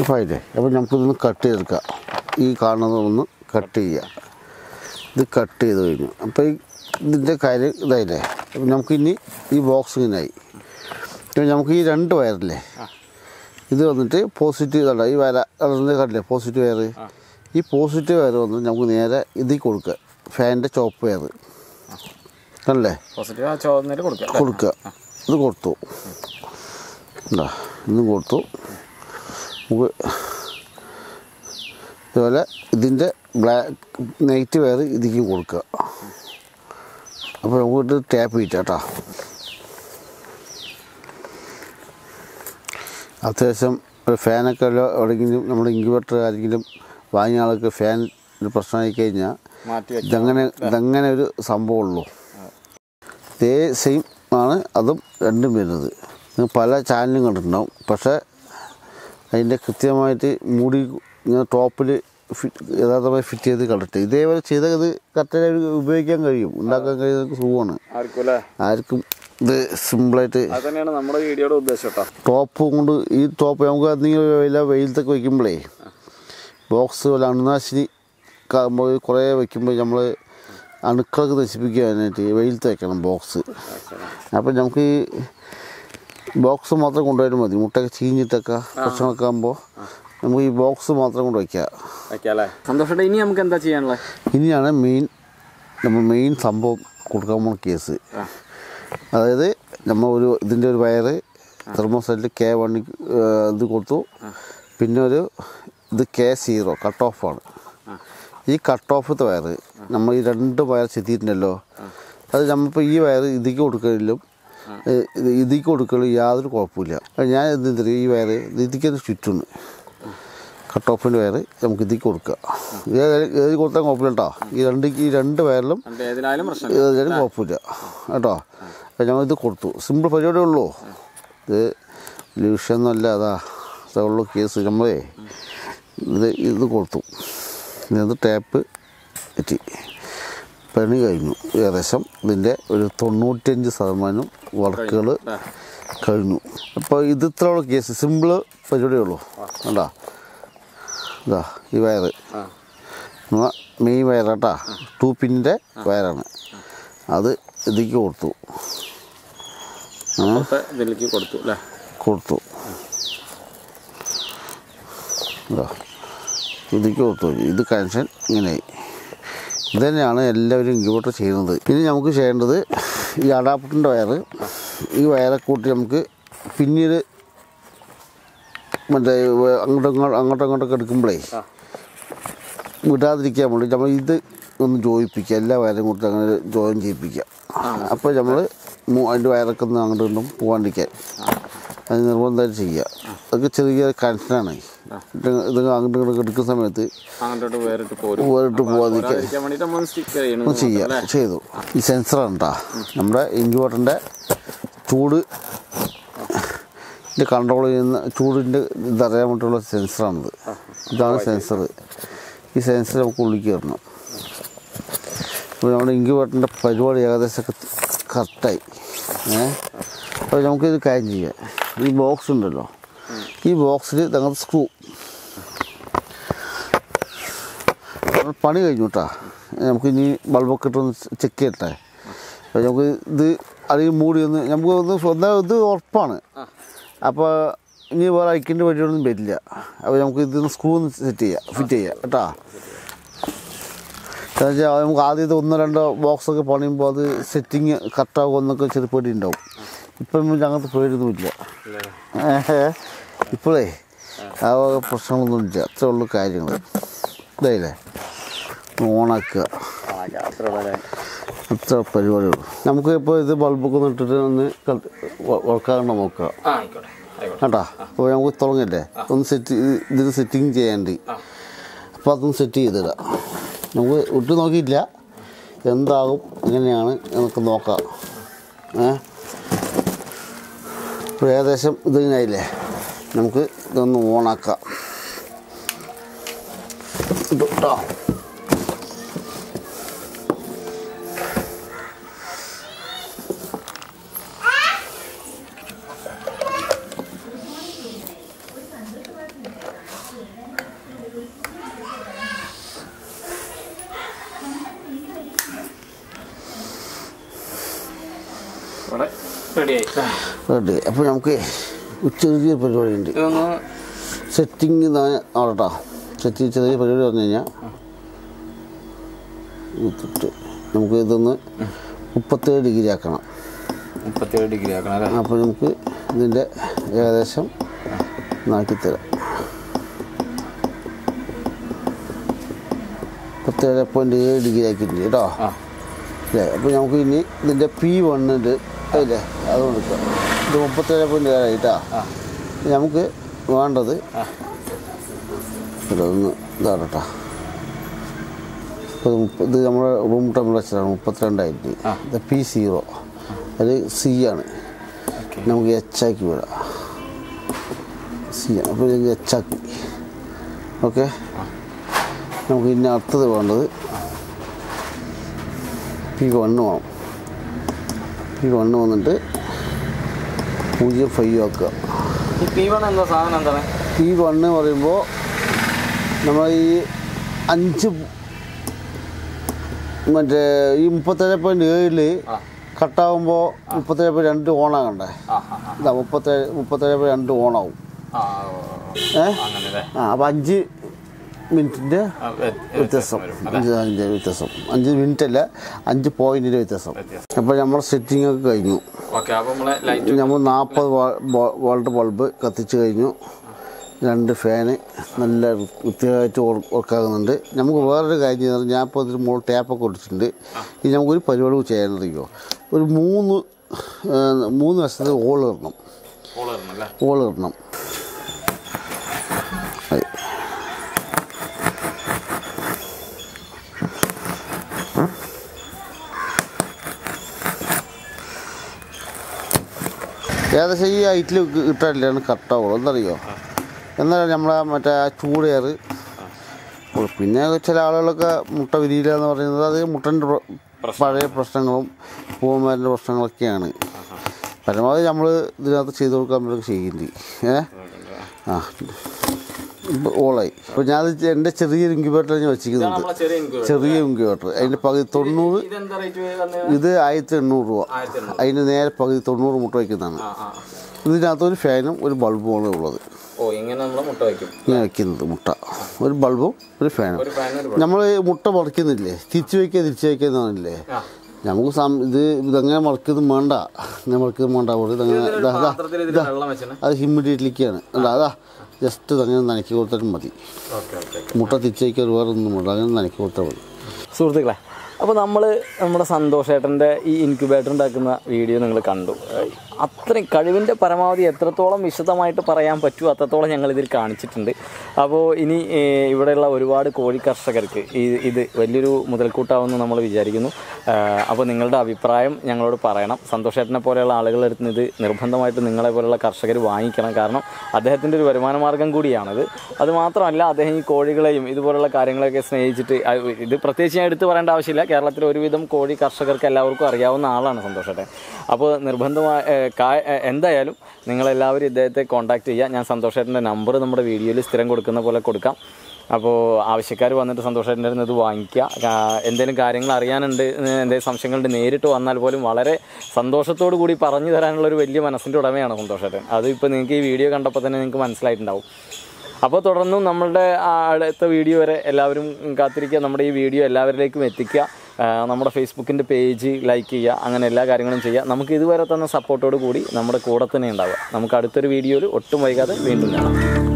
ഫൈനേ. അപ്പോൾ നമുക്കിതൊന്ന് കട്ട് ചെയ്തെടുക്കാം. ഈ കാണുന്നതൊന്ന് കട്ട് ചെയ്യുക. ഇത് കട്ട് ചെയ്ത് കഴിഞ്ഞു. അപ്പോൾ ഇതിൻ്റെ കാര്യം ഇതായില്ലേ. അപ്പം നമുക്കിനി ഈ ബോക്സ് ഇങ്ങനെയായി. നമുക്ക് ഈ 2 വയറില്ലേ, ഇത് വന്നിട്ട് പോസിറ്റീവ് ഇതല്ല, ഈ വയർ കണ്ടില്ലേ പോസിറ്റീവ് വയർ. ഈ പോസിറ്റീവ് വയർ വന്ന് നമുക്ക് നേരെ ഇതിൽ കൊടുക്കുക. ഫാനിൻ്റെ ചോപ്പ് വയർ കണ്ടല്ലേ, കൊടുക്കുക. ഇത് കൊടുത്തു. എന്താ ഇന്നും കൊടുത്തു. നമുക്ക് ഇതുപോലെ ഇതിൻ്റെ നെഗറ്റീവ് വയർ ഇതിലേക്ക് കൊടുക്കുക. അപ്പോൾ നമുക്ക് ടാപ്പ് ചെയ്യിട്ടാ കേട്ടോ. അത്യാവശ്യം ഒരു ഫാനൊക്കെ എവിടെയെങ്കിലും നമ്മുടെ ഇൻക്യുബേറ്റർ ആരെങ്കിലും വാങ്ങിയ ആൾക്ക് ഫാൻ ഒരു പ്രശ്നമായി കഴിഞ്ഞാൽ ഇതങ്ങനെ ഒരു സംഭവമുള്ളൂ. ഇതേ സെയിം ആണ് അതും രണ്ടും വരുന്നത്. നിങ്ങൾ പല ചാനലും കണ്ടിട്ടുണ്ടാവും. പക്ഷേ അതിൻ്റെ കൃത്യമായിട്ട് മൂടി ഇങ്ങനെ ടോപ്പിൽ യഥാർത്ഥമായി ഫിറ്റ് ചെയ്ത് കണ്ടിട്ട് ഇതേപോലെ ചെയ്തത് കറക്റ്റായി ഉപയോഗിക്കാൻ കഴിയും, ഉണ്ടാക്കാൻ കഴിയുന്ന സുഖമാണ്. ആർക്കും ഇത് സിമ്പിളായിട്ട് നമ്മുടെ വീഡിയോയുടെ ഉദ്ദേശം കേട്ടോ. ടോപ്പ് കൊണ്ട് ഈ ടോപ്പ് നമുക്ക് എന്തെങ്കിലും വെയിലത്തൊക്കെ വയ്ക്കുമ്പോഴേ ബോക്സ് പോലെ അണുനാശിനി കുറേ വയ്ക്കുമ്പോൾ നമ്മൾ അണുക്കളൊക്കെ നശിപ്പിക്കാനായിട്ട് വെയിലത്ത് വയ്ക്കണം ബോക്സ്. അപ്പം നമുക്ക് ഈ ബോക്സ് മാത്രം കൊണ്ടുപോയാലും മതി. മുട്ടയൊക്കെ ചീഞ്ഞിട്ടൊക്കെ പ്രശ്നമൊക്കെ ആകുമ്പോൾ നമുക്ക് ഈ ബോക്സ് മാത്രം കൊണ്ട് വയ്ക്കാം. ഇനി നമുക്ക് എന്താ ചെയ്യാനുള്ളത്? ഇനിയാണ് മെയിൻ സംഭവം കൊടുക്കാൻ പോകുന്ന കേസ്. അതായത് നമ്മൾ ഇതിൻ്റെ ഒരു വയറ് തെർമോസ്റ്റാറ്റിൽ K1 ഇത് കൊടുത്തു. പിന്നെ ഇത് K0 കട്ട് ഓഫാണ്. ഈ കട്ട് ഓഫത്തെ വയറ് നമ്മൾ ഈ 2 വയർ ചെത്തിയിട്ടുണ്ടല്ലോ, അത് നമ്മളിപ്പോൾ ഈ വയറ് ഇതിക്ക് കൊടുക്കലും ഇതിക്ക് കൊടുക്കലും യാതൊരു കുഴപ്പമില്ല. ഞാൻ എന്തെങ്കിലും ഈ വയറ് ഇതിക്ക് ചുറ്റുണ്ട് കട്ട് ഓഫിൻ്റെ വയറ് നമുക്ക് ഇതിക്ക് കൊടുക്കുക. ഏത് കൊടുത്താൽ കുഴപ്പമില്ല കേട്ടോ. ഈ രണ്ട് വയറിലും ഏതായാലും കുഴപ്പമില്ല കേട്ടോ. അപ്പം ഞങ്ങൾ ഇത് കൊടുത്തു. സിമ്പിൾ പരിപാടിയേ ഉള്ളൂ. ഇത് ലൂഷൊന്നുമല്ല, അതുള്ളൂ കേസ്. നമ്മളേ ഇത് കൊടുത്തു. ഇത് ടാപ്പ് എത്തി പണി കഴിഞ്ഞു. ഏകദേശം ഇതിൻ്റെ ഒരു 95% വർക്കുകൾ കഴിഞ്ഞു. അപ്പോൾ ഇത് ഇത്രയുള്ള കേസ്, സിമ്പിൾ പരിപാടിയേ ഉള്ളൂ. കണ്ടാ ഈ വയറ് മെയിൻ വയറാട്ടാ, 2 പിന്നിൻ്റെ വയറാണ്. അത് ഇതിലേക്ക് കൊടുത്തു. ഇതിലേക്ക് കൊടുത്തു. ഇത് കണക്ഷൻ ഇങ്ങനെയായി. ഇത് തന്നെയാണ് എല്ലാവരും ഇൻക്യുബേറ്റർ ചെയ്യുന്നത്. ഇനി നമുക്ക് ചെയ്യേണ്ടത് ഈ അഡാപ്റ്ററിൻ്റെ വയറ്, ഈ വയറെ കൂട്ടി നമുക്ക് പിന്നീട് മറ്റേ അങ്ങോട്ടും ഇങ്ങോട്ടൊക്കെ എടുക്കുമ്പോഴേ വിടാതിരിക്കാൻ വേണ്ടി നമ്മൾ ഇത് ഒന്ന് ജോയിപ്പിക്കുക, എല്ലാ വയറും കൊടുത്ത് അങ്ങനെ ജോയിൻ ചെയ്യിപ്പിക്കുക. അപ്പോൾ നമ്മൾ അതിൻ്റെ വയറൊക്കെ ഒന്ന് അങ്ങോട്ട് ഇണ്ടും പോകാണ്ടിരിക്കാൻ അത് നിർബന്ധമായിട്ട് ചെയ്യുക. അതൊക്കെ ചെറിയ കണക്ഷനാണ്. ഇത് അങ്ങോട്ട് ഇങ്ങോട്ട് എടുക്കുന്ന സമയത്ത് വേറിട്ട് പോകാതിരിക്കാൻ ചെയ്യുക ചെയ്തു. ഈ സെൻസറാണ് കേട്ടോ നമ്മുടെ ഇൻക്യുബേറ്ററിൻ്റെ ചൂട് ഇത് കൺട്രോൾ ചെയ്യുന്ന ചൂടിൻ്റെ ഇതറിയാൻ വേണ്ടിയിട്ടുള്ള സെൻസറാണിത്. ഇതാണ് സെൻസർ. ഈ സെൻസർ നമുക്ക് ഉള്ളിലേക്ക് വരണം. അപ്പോൾ നമ്മുടെ ഇൻക്യുബേറ്ററിൻ്റെ പരിപാടി ഏകദേശമൊക്കെ കറക്റ്റായി. അപ്പോൾ നമുക്കിത് കാര്യം ചെയ്യാം. ഈ ബോക്സ് ഉണ്ടല്ലോ, ഈ ബോക്സിൽ ഞങ്ങൾ സ്ക്രൂ പണി കഴിഞ്ഞു കേട്ടോ. നമുക്കിനി ബൾബൊക്കെ ഇട്ടൊന്ന് ചെക്ക് ചെയ്യട്ടെ. അപ്പോൾ നമുക്ക് ഇത് അതിൽ മൂടി ഒന്ന് നമുക്ക് ഒന്ന് ഇത് ഉറപ്പാണ്. അപ്പോൾ ഇനി വേറെ അയക്കേണ്ട പരിപാടിയൊന്നും വരില്ല. അപ്പോൾ നമുക്ക് ഇതിന് സ്ക്രൂ ഒന്ന് ഫിറ്റ് ചെയ്യാം കേട്ടോ. എന്താ വെച്ചാൽ നമുക്ക് ആദ്യത്തെ 1-2 ബോക്സൊക്കെ പണിയുമ്പോൾ അത് സെറ്റിങ് കറക്റ്റാകും എന്നൊക്കെ ചെറിയ പേടി ഉണ്ടാവും. ഇപ്പം അങ്ങനത്തെ പേടിയൊന്നുമില്ല. ഇപ്പോഴേ ആ പ്രശ്നങ്ങളൊന്നുമില്ല. അത്രേ ഉള്ളൂ കാര്യങ്ങൾ. ഇതായില്ലേ, ഓണാക്കുക, അത്ര പരിപാടിയുള്ളൂ. നമുക്ക് ഇപ്പോൾ ഇത് ബൾബൊക്കെ ഒന്ന് ഇട്ടിട്ട് ഒന്ന് വർക്കാകണ്ട നോക്കുക കേട്ടോ. അപ്പോൾ നമുക്ക് തുടങ്ങില്ലേ ഒന്ന് ഇതിന് സെറ്റിങ് ചെയ്യാണ്ട്. അപ്പോൾ അതൊന്ന് സെറ്റ് ചെയ്തിടാം. നമുക്ക് ഇട്ട് നോക്കിയില്ല എന്താകും എങ്ങനെയാണ് നമുക്ക് നോക്കാം. ഇപ്പോൾ ഏകദേശം ഇതിനായില്ലേ, നമുക്ക് ഇതൊന്ന് ഓണാക്കാം കേട്ടോ. റെഡി. അപ്പോൾ നമുക്ക് ചെറിയ പരിപാടി ഉണ്ട്. സെറ്റിങ് ആവട്ടോ. സെറ്റിങ് ചെറിയ പരിപാടി പറഞ്ഞു കഴിഞ്ഞാൽ നമുക്ക് ഇതൊന്ന് 37 ഡിഗ്രി ആക്കണം. 37 ഡിഗ്രി ആക്കണം. അപ്പോൾ നമുക്ക് ഇതിൻ്റെ ഏകദേശം നാട്ടിത്തരാം. 37.7 ഡിഗ്രി ആക്കിയിട്ടുണ്ട് കേട്ടോ അല്ലേ. അപ്പോൾ നമുക്ക് ഇനി ഇതിൻ്റെ P1 അല്ലേ അത് കൊടുക്കാം. ഇത് 37.7 ആയിട്ടാ. നമുക്ക് വേണ്ടത് ഇതൊന്ന് ഇതാണ് കേട്ടോ. ഇത് നമ്മുടെ റൂം ടെമ്പറേച്ചറാണ് 32 ഇത് P0. അത് C ആണ്. നമുക്ക് എച്ചാക്കി വിടാം. C ആണ്. അപ്പോൾ എച്ചാക്കി. ഓക്കെ. നമുക്ക് ഇനി അടുത്തത് വേണ്ടത് P1 വേണം. P1 വന്നിട്ട് 0.5 ആക്കുക. ഈ P1 എന്താ സാധനം എന്താണ്? P1 പറയുമ്പോൾ നമ്മൾ ഈ 5 മറ്റേ ഈ 37.7 കട്ടാകുമ്പോൾ 37.2 ഓണാകണ്ടേ. ഇതാ 37.2 ഓണാവും. അപ്പോൾ 5 മിനിറ്റിൻ്റെ വ്യത്യാസം. 5 മിനിറ്റ് അല്ല, 5 പോയിൻറ്റിൻ്റെ വ്യത്യാസം. അപ്പോൾ നമ്മുടെ സെറ്റിംഗ് ഒക്കെ കഴിഞ്ഞു. നമ്മൾ 40 വോൾട്ട് ബൾബ് കത്തിച്ച് കഴിഞ്ഞു. 2 ഫാന് നല്ല വൃത്തിയായിട്ട് വർക്കാകുന്നുണ്ട്. നമുക്ക് വേറൊരു കാര്യം ചെയ്യുന്നത്, ഞാൻ ഇപ്പോൾ ഇതിന് മുകളിൽ ടാപ്പൊക്കെ കൊടുത്തിട്ടുണ്ട്. ഇനി നമുക്കൊരു പരിപാടി ചെയ്യാനറിയോ, ഒരു 3 വശത്ത് ഓൾ ഇടണം. ഏകദേശം ഈ ഹൈറ്റിൽ ഇട്ടാലാണ് കട്ടാവുള്ളൂ. എന്തറിയോ, എന്നാലും നമ്മളെ മറ്റേ ചൂട് എയർ. പിന്നെ ചില ആളുകളൊക്കെ മുട്ട വിരിയില്ല എന്ന് പറയുന്നത് അത് മുട്ടൻ്റെ പഴയ പ്രശ്നങ്ങളും പൂവന്മാരുടെ പ്രശ്നങ്ങളൊക്കെയാണ്. പരമാവധി നമ്മൾ ഇതിനകത്ത് ചെയ്ത് കൊടുക്കാൻ പറ്റും ചെയ്യുന്നുണ്ട്. ഓളായി. അപ്പോൾ ഞാൻ എൻ്റെ ചെറിയൊരു ഇൻക്യുബേറ്റർ ഞാൻ വെച്ചിരിക്കുന്നുണ്ട്. ചെറിയ ഇൻക്യുബേറ്റർ. അതിൻ്റെ പകുതി 90. ഇത് 1800 രൂപ. അതിന് നേരെ പകുതി 90 മുട്ട വയ്ക്കുന്നതാണ്. ഇതിനകത്തൊരു ഫാനും ഒരു ബൾബുമാണ് ഉള്ളത്. ഇങ്ങനെ വയ്ക്കുന്നത് മുട്ട, ഒരു ബൾബും ഒരു ഫാനും. നമ്മൾ മുട്ട മറിക്കുന്നില്ലേ, തിരിച്ചു വയ്ക്കാന്നില്ലേ. നമുക്ക് ഇതങ്ങനെ മറിക്കൊന്നും വേണ്ട. ഇങ്ങനെ മറിക്കൊന്നും വേണ്ട. അത് ഹ്യൂമിഡിറ്റിലേക്കാണ്. അതാ ജസ്റ്റ് അങ്ങനെ നനക്കി കൊടുത്താലും മതി. മുട്ട തിരിച്ചു വയ്ക്കാൻ വേറെ ഒന്നും വേണ്ട. അങ്ങനെ നനക്കി കൊടുത്താൽ മതി. സുഹൃത്തുക്കളെ, അപ്പോൾ നമ്മുടെ സന്തോഷേട്ടൻ്റെ ഈ ഇൻക്യുബേറ്റർ ഉണ്ടാക്കുന്ന വീഡിയോ നിങ്ങൾ കണ്ടു. അത്രയും കഴിവിൻ്റെ പരമാവധി എത്രത്തോളം വിശദമായിട്ട് പറയാൻ പറ്റുമോ അത്രത്തോളം ഞങ്ങളിതിൽ കാണിച്ചിട്ടുണ്ട്. അപ്പോൾ ഇനി ഇവിടെയുള്ള ഒരുപാട് കോഴി കർഷകർക്ക് ഇത് വലിയൊരു മുതൽക്കൂട്ടാവുമെന്ന് നമ്മൾ വിചാരിക്കുന്നു. അപ്പോൾ നിങ്ങളുടെ അഭിപ്രായം ഞങ്ങളോട് പറയണം. സന്തോഷേട്ടനെ പോലെയുള്ള ആളുകളുടെ അടുത്ത് ഇത് നിർബന്ധമായിട്ട് നിങ്ങളെ പോലെയുള്ള കർഷകർ വാങ്ങിക്കണം. കാരണം അദ്ദേഹത്തിൻ്റെ ഒരു വരുമാന മാർഗ്ഗം കൂടിയാണത്. അതുമാത്രമല്ല, അദ്ദേഹം ഈ കോഴികളെയും ഇതുപോലുള്ള കാര്യങ്ങളൊക്കെ സ്നേഹിച്ചിട്ട്, ഇത് പ്രത്യേകിച്ച് ഞാൻ എടുത്ത് പറയേണ്ട ആവശ്യമില്ല, കേരളത്തിലെ ഒരുവിധം കോഴി കർഷകർക്ക് എല്ലാവർക്കും അറിയാവുന്ന ആളാണ് സന്തോഷേട്ടൻ. അപ്പോൾ എന്തായാലും നിങ്ങളെല്ലാവരും ഇദ്ദേഹത്തെ കോൺടാക്റ്റ് ചെയ്യുക. ഞാൻ സന്തോഷേട്ടൻ്റെ നമ്പർ നമ്മുടെ വീഡിയോയിൽ സ്ഥിരം കൊടുക്കുന്ന പോലെ കൊടുക്കാം. അപ്പോൾ ആവശ്യക്കാർ വന്നിട്ട് സന്തോഷേട്ടൻ്റെ അടുത്ത് ഇത് വാങ്ങിക്കുക. എന്തെങ്കിലും കാര്യങ്ങൾ അറിയാനുണ്ട്, എന്തെങ്കിലും സംശയങ്ങളുണ്ട്, നേരിട്ട് വന്നാൽ പോലും വളരെ സന്തോഷത്തോടു കൂടി പറഞ്ഞു തരാനുള്ളൊരു വലിയ മനസ്സിൻ്റെ ഉടമയാണ് സന്തോഷേട്ടൻ. അത് ഇപ്പോൾ നിങ്ങൾക്ക് ഈ വീഡിയോ കണ്ടപ്പോൾ തന്നെ നിങ്ങൾക്ക് മനസ്സിലായിട്ടുണ്ടാവും. അപ്പോൾ തുടർന്നും നമ്മളുടെ അടുത്ത വീഡിയോ വരെ എല്ലാവരും കാത്തിരിക്കുക. നമ്മുടെ ഈ വീഡിയോ എല്ലാവരിലേക്കും എത്തിക്കുക. നമ്മുടെ ഫേസ്ബുക്കിൻ്റെ പേജ് ലൈക്ക് ചെയ്യുക, അങ്ങനെ എല്ലാ കാര്യങ്ങളും ചെയ്യുക. നമുക്ക് ഇതുവരെ തന്ന സപ്പോർട്ടോട് കൂടി നമ്മുടെ കൂടെ തന്നെ ഉണ്ടാവുക. നമുക്ക് അടുത്തൊരു വീഡിയോയിൽ ഒട്ടും വൈകാതെ വീണ്ടും കാണാം.